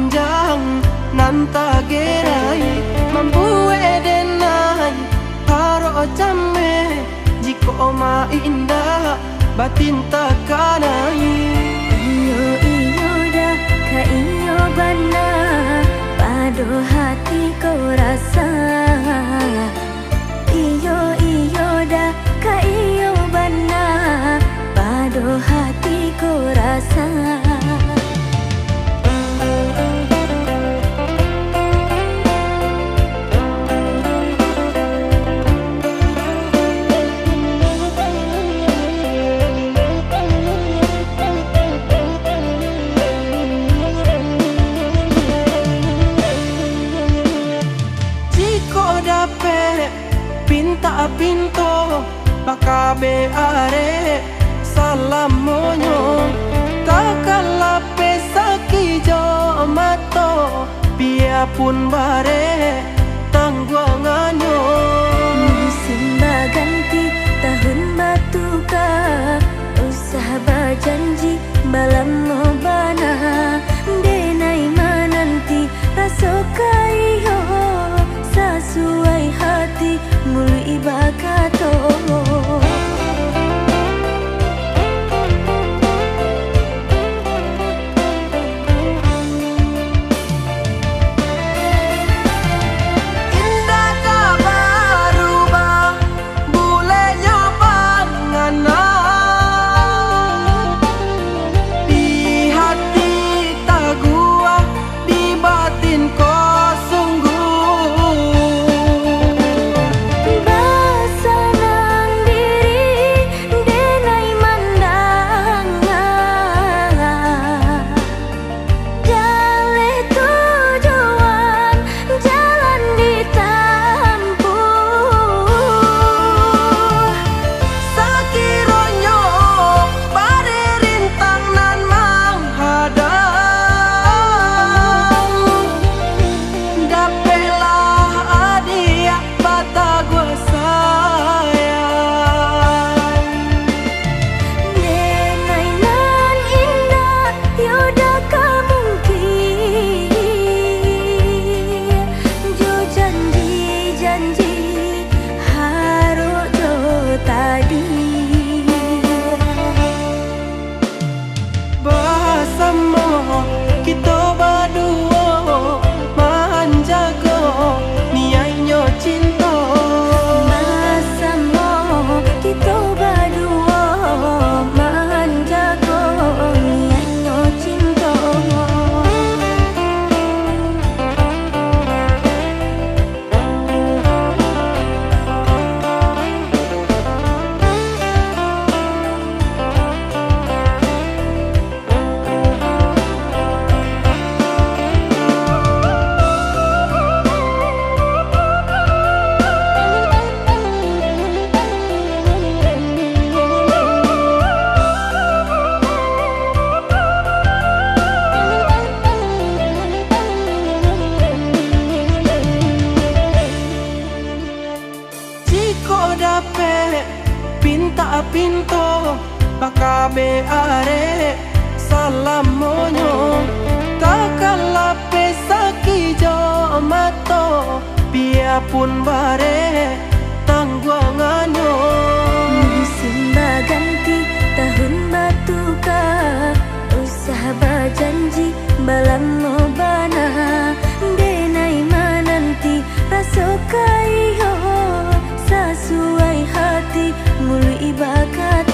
panjang nanta gerai mampu edenai haro jame jiko ma indah batin takanai. Iyo iyo dah ka iyo bana pado hati kau rasa. Iyo iyo dah ka iyo bana pado hati kau rasa. Pinta pinto bakabe are salam monyo kakalape sakijo mato biarpun bare tangguanganyo. Musim baganti tahun batuka usaha bajanji balam mobana denai mananti rasoka iyo sesuai hati mulu ibakato. Pinta pinto bakabe are salam monyo kakalape sakijo mato biarpun bare tangguanganyo. Musim baganti tahun batuka usaha bajanji balam mobana denai mananti rasoka iyo sesuai hati mulu ibakat